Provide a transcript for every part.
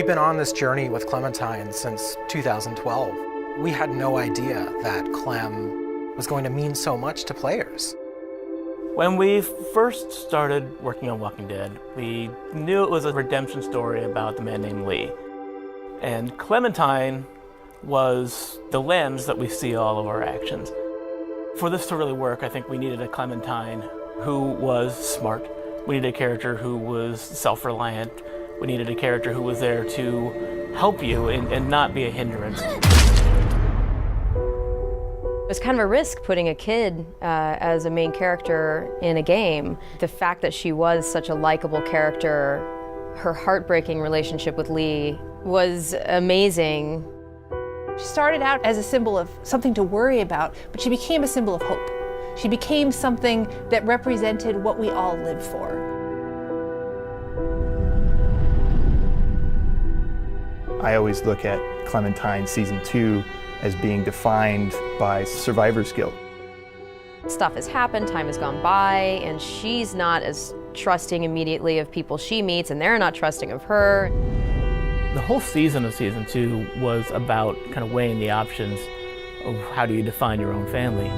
We've been on this journey with Clementine since 2012. We had no idea that Clem was going to mean so much to players. When we first started working on Walking Dead, we knew it was a redemption story about the man named Lee. And Clementine was the lens that we see all of our actions. For this to really work, I think we needed a Clementine who was smart. We needed a character who was self-reliant. We needed a character who was there to help you and not be a hindrance. It was kind of a risk putting a kid as a main character in a game. The fact that she was such a likable character, her heartbreaking relationship with Lee was amazing. She started out as a symbol of something to worry about, but she became a symbol of hope. She became something that represented what we all live for. I always look at Clementine Season 2 as being defined by survivor's guilt. Stuff has happened, time has gone by, and she's not as trusting immediately of people she meets, and they're not trusting of her. The whole season of Season 2 was about kind of weighing the options of how do you define your own family.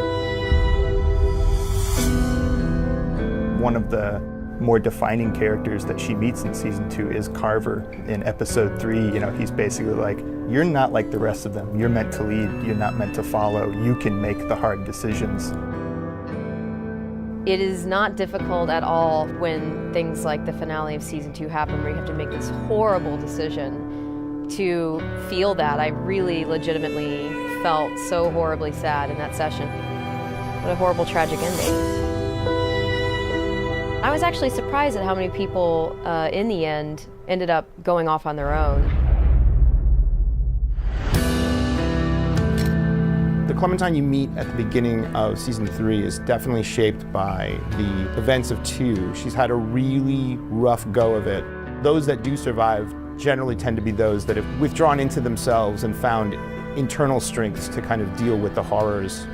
One of the more defining characters that she meets in Season 2 is Carver. In Episode 3, he's basically like, you're not like the rest of them. You're meant to lead, you're not meant to follow. You can make the hard decisions. It is not difficult at all when things like the finale of Season 2 happen, where you have to make this horrible decision to feel that. I really legitimately felt so horribly sad in that session. What a horrible, tragic ending. I was actually surprised at how many people, in the end, ended up going off on their own. The Clementine you meet at the beginning of Season 3 is definitely shaped by the events of 2. She's had a really rough go of it. Those that do survive generally tend to be those that have withdrawn into themselves and found internal strengths to kind of deal with the horrors.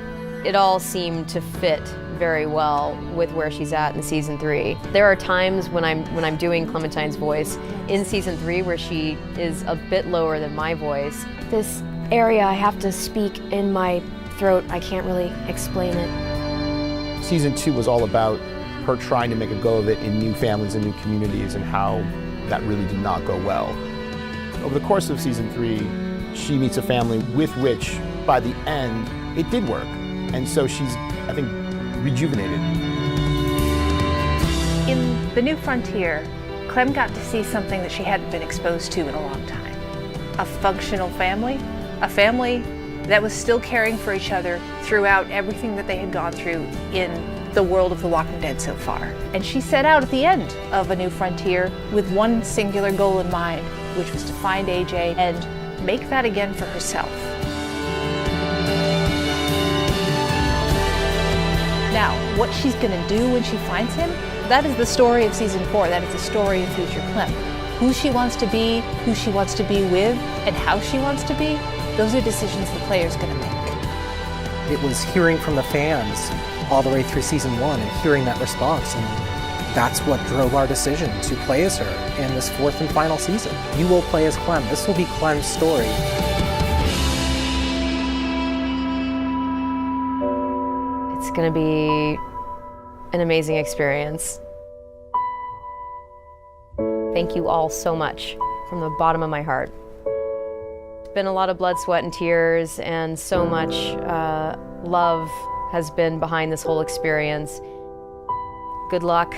It all seemed to fit very well with where she's at in Season 3. There are times when I'm doing Clementine's voice in Season 3 where she is a bit lower than my voice. This area I have to speak in my throat, I can't really explain it. Season 2 was all about her trying to make a go of it in new families and new communities, and how that really did not go well. Over the course of Season 3, she meets a family with which, by the end, it did work. And so she's, I think, rejuvenated. In The New Frontier, Clem got to see something that she hadn't been exposed to in a long time. A functional family, a family that was still caring for each other throughout everything that they had gone through in the world of The Walking Dead so far. And she set out at the end of A New Frontier with one singular goal in mind, which was to find AJ and make that again for herself. Now, what she's gonna do when she finds him, that is the story of Season 4. That is the story of future Clem. Who she wants to be, who she wants to be with, and how she wants to be, those are decisions the player's gonna make. It was hearing from the fans all the way through Season 1 and hearing that response, and that's what drove our decision to play as her in this 4th and final season. You will play as Clem. This will be Clem's story. It's gonna be an amazing experience. Thank you all so much from the bottom of my heart. It's been a lot of blood, sweat, and tears, and so much love has been behind this whole experience. Good luck.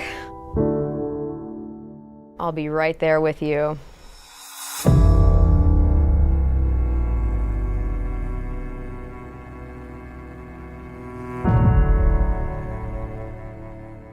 I'll be right there with you.